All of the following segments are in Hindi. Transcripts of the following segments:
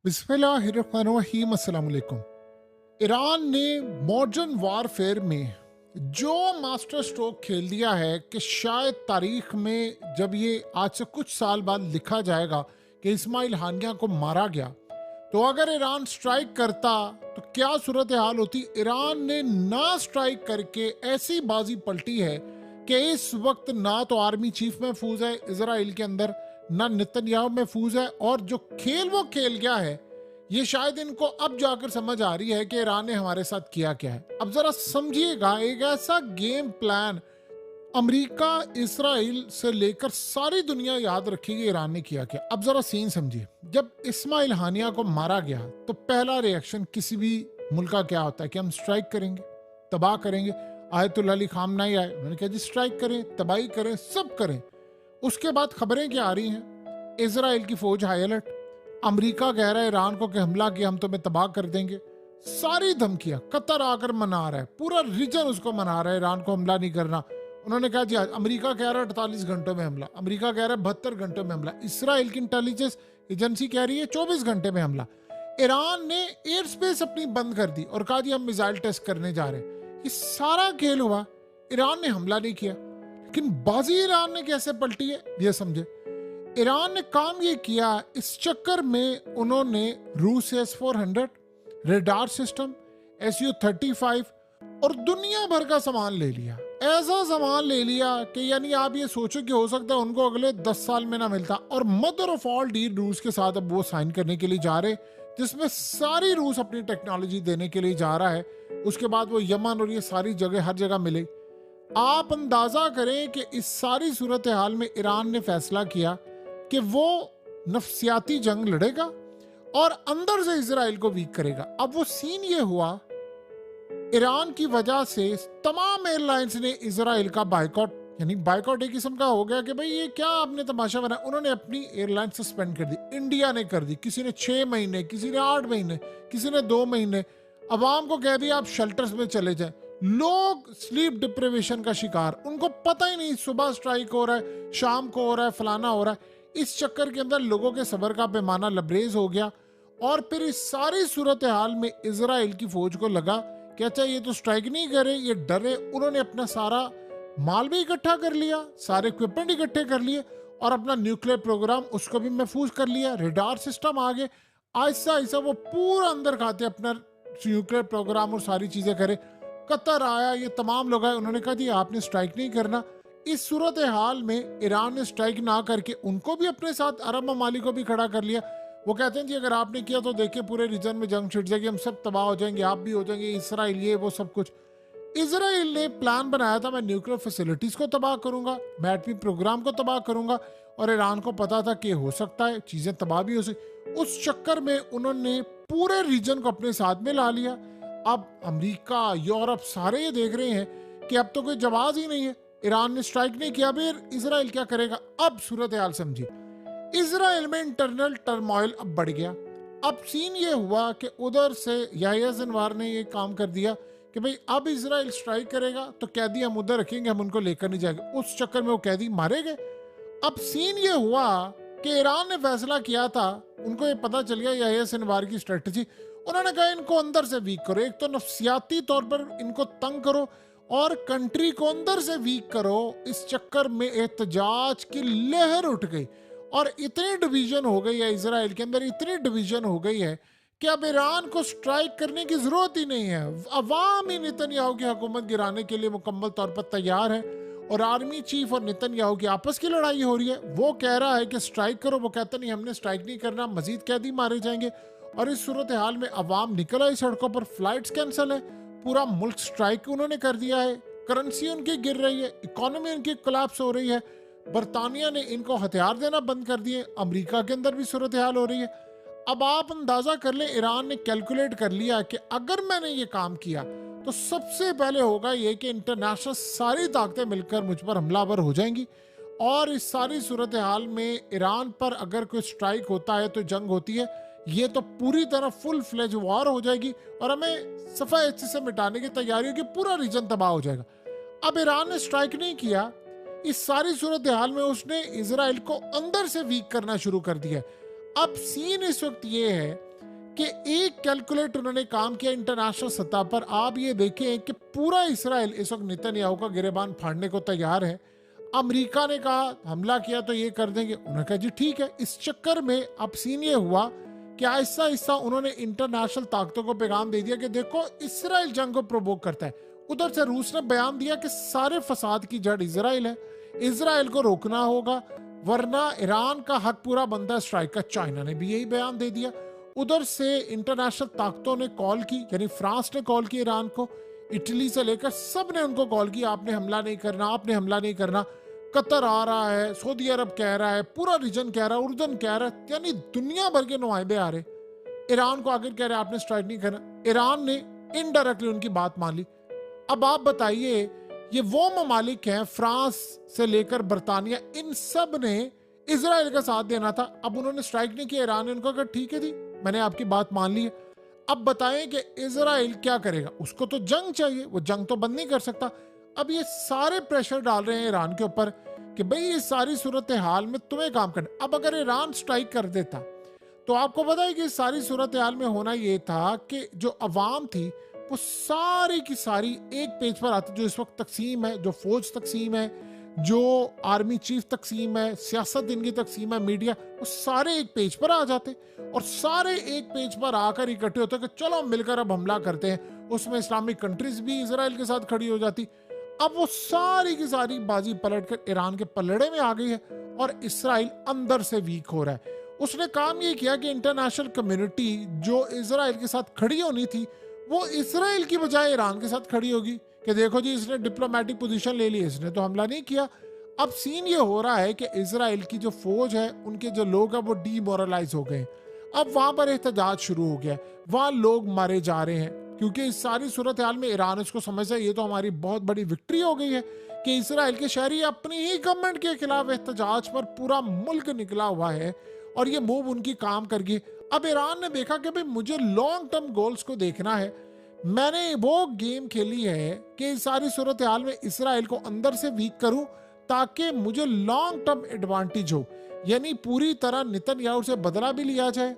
बिस्मिल्लाहिर्रहमानिर्रहीम। अस्सलाम वालेकुम। ईरान ने मॉडर्न वारफेयर में जो मास्टर स्ट्रोक खेल दिया है कि शायद तारीख में जब ये आज से कुछ साल बाद लिखा जाएगा कि इस्माइल हानिया को मारा गया, तो अगर ईरान स्ट्राइक करता तो क्या सूरत हाल होती। ईरान ने ना स्ट्राइक करके ऐसी बाजी पलटी है कि इस वक्त ना तो आर्मी चीफ महफूज है इजराइल के अंदर, ना नेतन्याहू महफूज है, और जो खेल वो खेल गया है ये शायद इनको अब जाकर समझ आ रही है कि ईरान ने हमारे साथ किया क्या है। अब जरा समझिएगा, एक ऐसा गेम प्लान अमेरिका इसराइल से लेकर सारी दुनिया याद रखेगी ईरान ने किया क्या। अब जरा सीन समझिए, जब इस्माइल हानिया को मारा गया तो पहला रिएक्शन किसी भी मुल्क का क्या होता है कि हम स्ट्राइक करेंगे, तबाह करेंगे। आयतुल्लाह अली खामनाई आए, उन्होंने कहा जी स्ट्राइक करें, तबाही करें, सब करें। उसके बाद खबरें क्या आ रही हैं, इजराइल की फौज हाई अलर्ट, अमेरिका कह रहा है ईरान को कि हमला किया हम तुम्हें तबाह कर देंगे। सारी धमकियां, कतर आकर मना रहा है, पूरा रीजन उसको मना रहा है ईरान को हमला नहीं करना। उन्होंने कहा जी अमेरिका कह रहा है 48 घंटों में हमला, अमेरिका कह रहा है 72 घंटों में हमला, इसराइल की इंटेलिजेंस एजेंसी कह रही है 24 घंटे में हमला। ईरान ने एयर स्पेस अपनी बंद कर दी और कहा जी हम मिसाइल टेस्ट करने जा रहे हैं। ये सारा खेल हुआ, ईरान ने हमला नहीं किया। लेकिन बाजी ईरान ने कैसे पलटी है ये समझे। ईरान ने काम ये किया, इस चक्कर में उन्होंने रूस S-400 रेडार सिस्टम, Su-35 और दुनिया भर का सामान ले लिया। ऐसा सामान ले लिया कि यानी आप ये सोचो कि हो सकता है उनको अगले 10 साल में ना मिलता। और मदर ऑफ ऑल डील रूस के साथ अब वो साइन करने के लिए जा रहे, जिसमें सारी रूस अपनी टेक्नोलॉजी देने के लिए जा रहा है। उसके बाद वो यमन और ये सारी जगह हर जगह मिले। आप अंदाजा करें कि इस सारी सूरत हाल में ईरान ने फैसला किया कि वो नफसियाती जंग लड़ेगा और अंदर से इजराइल को वीक करेगा। अब वो सीन ये हुआ, ईरान की वजह से तमाम एयरलाइंस ने इजराइल का बायकॉट, यानी बायकॉट एक किस्म का हो गया कि भाई ये क्या आपने तमाशा बनाया। उन्होंने अपनी एयरलाइन सस्पेंड कर दी, इंडिया ने कर दी, किसी ने 6 महीने, किसी ने 8 महीने, किसी ने 2 महीने। अवाम को कह दिया आप शेल्टर्स में चले जाएं। लोग स्लीप डिप्रिवेशन का शिकार, उनको पता ही नहीं सुबह स्ट्राइक हो रहा है, शाम को हो रहा है, फलाना हो रहा है। इस चक्कर के अंदर लोगों के सब्र का पैमाना लबरेज हो गया। और फिर इस सारी सूरत हाल में इजराइल की फौज को लगा कि अच्छा ये तो स्ट्राइक नहीं करे, ये डरे। उन्होंने अपना सारा माल भी इकट्ठा कर लिया, सारे इक्विपमेंट इकट्ठे कर लिए और अपना न्यूक्लियर प्रोग्राम उसको भी महफूज कर लिया। रेडार सिस्टम आ गए, आहिस्ता आहिस्ता वो पूरा अंदर खाते अपना न्यूक्लियर प्रोग्राम और सारी चीजें करे। कतर आया, ये तमाम लोग आए, उन्होंने कहा जी आपने स्ट्राइक नहीं करना। इस सूरत हाल में ईरान ने स्ट्राइक ना करके उनको भी अपने साथ, अरब ममालिक को भी खड़ा कर लिया। वो कहते हैं जी अगर आपने किया तो देखिए पूरे रीजन में जंग छिड़ जाएगी, हम सब तबाह हो जाएंगे, आप भी हो जाएंगे, इसराइल ये वो सब कुछ। इसराइल ने प्लान बनाया था मैं न्यूक्लियर फैसिलिटीज को तबाह करूंगा, मैं एटमी प्रोग्राम को तबाह करूंगा, और ईरान को पता था कि हो सकता है चीजें तबाह भी हो सकती। उस चक्कर में उन्होंने पूरे रीजन को अपने साथ में ला लिया। अब अमेरिका, यूरोप सारे ये देख रहे हैं कि अब तो कोई जवाब ही नहीं है, ईरान ने स्ट्राइक नहीं किया, फिर इजराइल क्या करेगा। अब सूरत हाल समझिए, इजराइल में इंटरनल टर्मोइल अब बढ़ गया। अब सीन ये हुआ कि उधर से याह्या सिनवार ने ये काम कर दिया कि भाई अब इजराइल स्ट्राइक करेगा तो कैदी हम उधर रखेंगे, हम उनको लेकर नहीं जाएंगे। उस चक्कर में वो कैदी मारे गए। अब सीन ये हुआ कि ईरान ने फैसला किया था, उनको ये पता चल गया याह्या सिनवार की स्ट्रेटजी। उन्होंने कहा इनको अंदर से वीक करो, एक तो नफ्सियाती तौर पर इनको तंग करो और कंट्री को अंदर से वीक करो। इस चक्कर में एहतजाज की लहर उठ गई और इतनी डिवीजन हो गई है इजराइल के अंदर, इतनी डिवीजन हो गई है कि अब ईरान को स्ट्राइक करने की जरूरत ही नहीं है। अवाम ही नेतन्याहू की हुकूमत गिराने के लिए मुकम्मल तौर पर तैयार है और आर्मी चीफ और नेतन्याहू की आपस की लड़ाई हो रही है। वो कह रहा है कि स्ट्राइक करो, वो कहता नहीं हमने स्ट्राइक नहीं करना, मजीद कैदी मारे जाएंगे। और इस सूरत हाल में अवाम निकल आई सड़कों पर, फ्लाइट्स कैंसिल है, पूरा मुल्क स्ट्राइक उन्होंने कर दिया है, करेंसी उनकी गिर रही है, इकोनॉमी उनकी कोलैप्स हो रही है। बरतानिया ने इनको हथियार देना बंद कर दिए, अमेरिका के अंदर भी सूरत हाल हो रही है। अब आप अंदाजा कर लें, ईरान ने कैलकुलेट कर लिया कि अगर मैंने ये काम किया तो सबसे पहले होगा ये कि इंटरनेशनल सारी ताकतें मिलकर मुझ पर हमलावर हो जाएंगी। और इस सारी सूरत हाल में ईरान पर अगर कोई स्ट्राइक होता है तो जंग होती है, ये तो पूरी तरह फुल फ्लेज वॉर हो जाएगी और हमें सफाई से मिटाने की तैयारी होगी, पूरा रीजन तबाह हो जाएगा। अब ईरान ने स्ट्राइक नहीं किया, इस सारी सूरत हाल में उसने इजराइल को अंदर से वीक करना शुरू कर दिया। अब सीन इस वक्त ये है कि एक कैलकुलेट उन्होंने काम किया इंटरनेशनल सतह पर। आप ये देखें कि पूरा इसराइल इस वक्त नेतन्याहू का गिरेबान फाड़ने को तैयार है। अमेरिका ने कहा हमला किया तो ये कर देंगे, उन्होंने कहा जी ठीक है। इस चक्कर में अब सीन ये हुआ कि आहिस्ता आहिस्ता उन्होंने इंटरनेशनल ताकतों को पैगाम दे दिया कि देखो इसराइल जंग को प्रोवोक करता है। उधर से रूस ने बयान दिया कि सारे फसाद की जड़ इसराइल है, इसराइल को रोकना होगा वरना ईरान का हक पूरा बनता है स्ट्राइक का। चाइना ने भी यही बयान दे दिया। उधर से इंटरनेशनल ताकतों ने कॉल की, यानी फ्रांस ने कॉल की ईरान को, इटली से लेकर सब ने उनको कॉल किया आपने हमला नहीं करना, आपने हमला नहीं करना। कतर आ रहा है, सऊदी अरब कह रहा है, पूरा रीजन कह रहा है, उर्दन कह रहा है, यानी दुनिया भर के नुमाइंदे आ रहे। ईरान को आखिर कह रहे आपने स्ट्राइक नहीं करना। ईरान ने इनडायरेक्टली उनकी बात मान ली। अब आप बताइए, ये वो ममालिक हैं फ्रांस से लेकर बरतानिया, इन सब ने इजराइल का साथ देना था। अब उन्होंने स्ट्राइक नहीं किया, ईरान ने उनको कहा ठीक है जी मैंने आपकी बात मान ली है। अब बताएं कि इजराइल क्या करेगा, उसको तो जंग चाहिए, वो जंग तो बंद नहीं कर सकता। अब ये सारे प्रेशर डाल रहे हैं ईरान के ऊपर कि भाई इस सारी सूरत हाल में तुम्हें काम करना। अब अगर ईरान स्ट्राइक कर देता तो आपको पता है कि इस सारी सूरत हाल में होना ये था कि जो अवाम थी वो सारी की सारी एक पेज पर आती। जो इस वक्त तकसीम है, जो फौज तकसीम है, जो आर्मी चीफ तकसीम है, सियासत इनकी तकसीम है, मीडिया, वो सारे एक पेज पर आ जाते और सारे एक पेज पर आकर इकट्ठे होते कि चलो मिलकर अब हमला करते हैं। उसमें इस्लामिक कंट्रीज भी इजराइल के साथ खड़ी हो जाती। अब वो सारी की सारी बाजी पलटकर ईरान के पलड़े में आ गई है और इसराइल अंदर से वीक हो रहा है। उसने काम ये किया कि इंटरनेशनल कम्युनिटी जो इजराइल के साथ खड़ी होनी थी वो इसराइल की बजाय ईरान के साथ खड़ी होगी कि देखो जी इसने डिप्लोमेटिक पोजीशन ले ली, इसने तो हमला नहीं किया। अब सीन ये हो रहा है कि इजराइल की जो फौज है, उनके जो लोग हैं वो डीमोरलाइज हो गए। अब वहां पर एहतजाज शुरू हो गया, वहां लोग मारे जा रहे हैं क्योंकि इस सारी सूरत हाल में ईरान इसको समझता है ये तो हमारी बहुत बड़ी विक्ट्री हो गई है कि इसराइल के शहरी अपनी ही गवर्नमेंट के खिलाफ एहतजाज पर पूरा मुल्क निकला हुआ है और ये मूव उनकी काम कर गई। अब ईरान ने देखा कि भाई मुझे लॉन्ग टर्म गोल्स को देखना है, मैंने वो गेम खेली है कि इस सारी सूरत हाल में इसराइल को अंदर से वीक करूं ताकि मुझे लॉन्ग टर्म एडवांटेज हो, यानी पूरी तरह नेतन्याहू से बदला भी लिया जाए,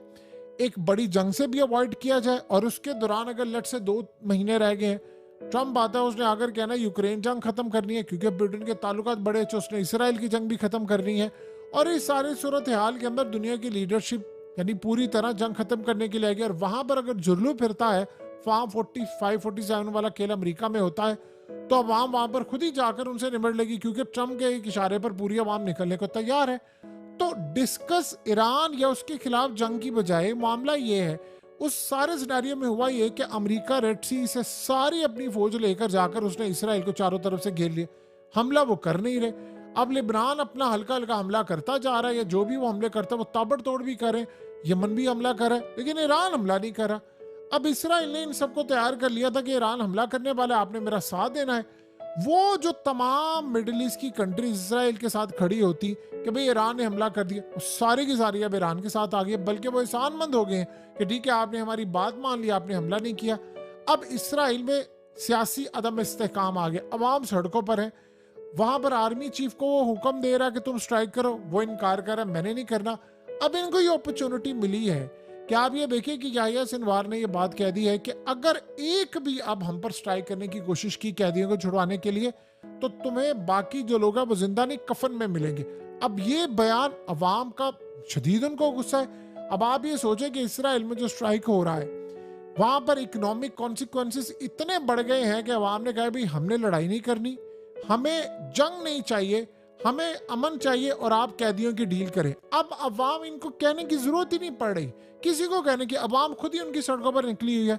एक बड़ी जंग से भी अवॉइड किया जाए। और उसके दौरान अगर लट से 2 महीने रह गए हैं, ट्रम्प आता है उसने आकर कहना यूक्रेन जंग खत्म करनी है क्योंकि ब्रिटेन के ताल्लुकात बड़े अच्छे, उसने इसराइल की जंग भी खत्म करनी है। और इस सारे सूरत हाल के अंदर दुनिया की लीडरशिप यानी पूरी तरह जंग खत्म करने के लिए आएगी। और वहां पर अगर जुर्लू फिरता है, फार्म 45-47 वाला खेल अमेरिका में होता है, तो अवाम वहां पर खुद ही जाकर उनसे निमट लेगी क्योंकि ट्रम्प के एक इशारे पर पूरी अवाम निकलने को तैयार है। तो डिस्कस ईरान या उसके खिलाफ जंग की बजाय मामला ये है, उस सारे सिनेरियो में हुआ ये कि अमेरिका रेड सी से सारी अपनी फौज लेकर जाकर उसने इसराइल को चारों तरफ से घेर लिया। हमला वो कर नहीं रहे। अब लिबनान अपना हल्का हल्का हमला करता जा रहा है, या जो भी वो हमले करता है वो ताबड़तोड़ भी करे, यमन भी हमला करे, लेकिन ईरान हमला नहीं करा। अब इसराइल ने इन सबको तैयार कर लिया था कि ईरान हमला करने वाला, आपने मेरा साथ देना है। वो जो तमाम मिडिल ईस्ट की कंट्रीज इसराइल के साथ खड़ी होती कि भाई ईरान ने हमला कर दिया, वो सारी की सारी अब ईरान के साथ आ गई, बल्कि वो एहसानमंद हो गए हैं कि ठीक है आपने हमारी बात मान ली, आपने हमला नहीं किया। अब इसराइल में सियासी अदम इस्तेहकाम आ गया, अवाम सड़कों पर है, वहां पर आर्मी चीफ को वो हुक्म दे रहा है कि तुम स्ट्राइक करो, वो इनकार कर रहा है मैंने नहीं करना। अब इनको ये अपॉर्चुनिटी मिली है कि आप ये देखिए कि याहिया सिनवार ने ये बात कह दी है कि अगर एक भी अब हम पर स्ट्राइक करने की कोशिश की कैदियों को छुड़वाने के लिए, तो तुम्हें बाकी जो लोग हैं वो जिंदा नहीं कफन में मिलेंगे। अब ये बयान अवाम का शदीद उनको गुस्सा है। अब आप ये सोचें कि इसराइल में जो स्ट्राइक हो रहा है वहां पर इकोनॉमिक कॉन्सिक्वेंसेस इतने बढ़ गए हैं कि अवाम ने कहा भाई हमने लड़ाई नहीं करनी, हमें जंग नहीं चाहिए, हमें अमन चाहिए और आप कैदियों की डील करें। अब अवाम इनको कहने की जरूरत ही नहीं पड़ रही, किसी को कहने की, अवाम खुद ही उनकी सड़कों पर निकली हुई है।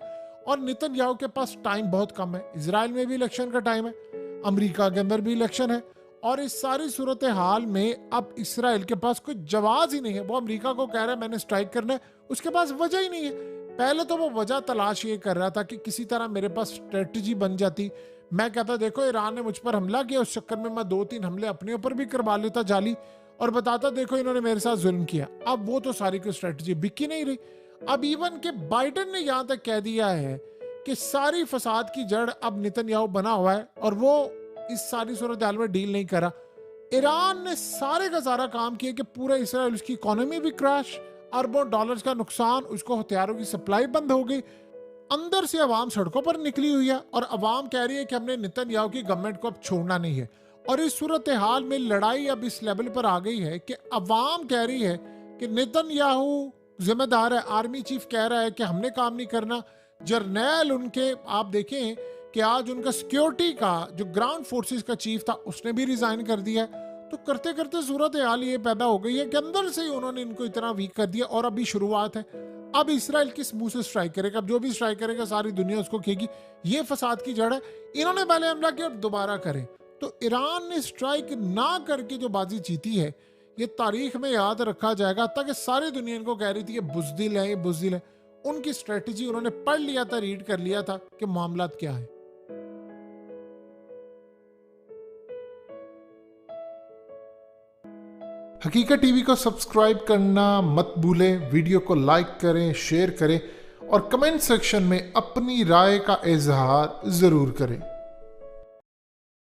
और नेतन्याहू के पास टाइम बहुत कम है, इजराइल में भी इलेक्शन का टाइम है, अमेरिका के अंदर भी इलेक्शन है, और इस सारी सूरत हाल में अब इसराइल के पास कोई जवाब ही नहीं है। वो अमेरिका को कह रहा है मैंने स्ट्राइक करना है, उसके पास वजह ही नहीं है। पहले तो वो वजह तलाश ये कर रहा था कि किसी तरह मेरे पास स्ट्रेटजी बन जाती, मैं कहता देखो ईरान ने मुझ पर हमला किया, उस चक्कर में मैं 2-3 हमले अपने ऊपर भी करवा लेता जाली, और बताता देखो इन्होंने मेरे साथ जुल्म किया। अब वो तो सारी की स्ट्रेटजी बिकी नहीं रही। अब इवन के बाइडेन ने यहां तक कह दिया है कि सारी फसाद की जड़ अब नेतन्याहू बना हुआ है और वो इस सारी सूरत हाल में डील नहीं करा। ईरान ने सारे का सारा काम किया कि पूरा इसराइल, उसकी इकोनॉमी भी क्रैश, अरबों डॉलर्स का नुकसान, उसको हथियारों की सप्लाई बंद हो गई। अंदर से अवाम सड़कों पर निकली हुई है और अवाम कह रही है कि हमने नेतन्याहू की गवर्नमेंट को अब छोड़ना नहीं है। और इस सूरत हाल में लड़ाई अब इस लेवल पर आ गई है कि अवाम कह रही है कि नेतन्याहू जिम्मेदार है, आर्मी चीफ कह रहा है कि हमने काम नहीं करना। जर्नैल उनके आप देखें कि आज उनका सिक्योरिटी का जो ग्राउंड फोर्सेस का चीफ था उसने भी रिजाइन कर दिया। तो करते करते सूरत हाल ये पैदा हो गई है कि अंदर से ही उन्होंने इनको इतना वीक कर दिया। और अभी शुरुआत है, अब इसराइल किस मुंह से स्ट्राइक करेगा? अब जो भी स्ट्राइक करेगा सारी दुनिया उसको खेगी। ये फसाद की जड़ है। इन्होंने पहले हमला किया और दोबारा करें। तो ईरान ने स्ट्राइक ना करके जो बाजी जीती है ये तारीख में याद रखा जाएगा, ताकि सारी दुनिया इनको कह रही थी ये बुज़दिल है, ये बुज़दिल है। उनकी स्ट्रेटजी उन्होंने पढ़ लिया था, रीड कर लिया था कि मामलात क्या है। हकीकत टीवी को सब्सक्राइब करना मत भूलें, वीडियो को लाइक करें, शेयर करें और कमेंट सेक्शन में अपनी राय का इजहार जरूर करें।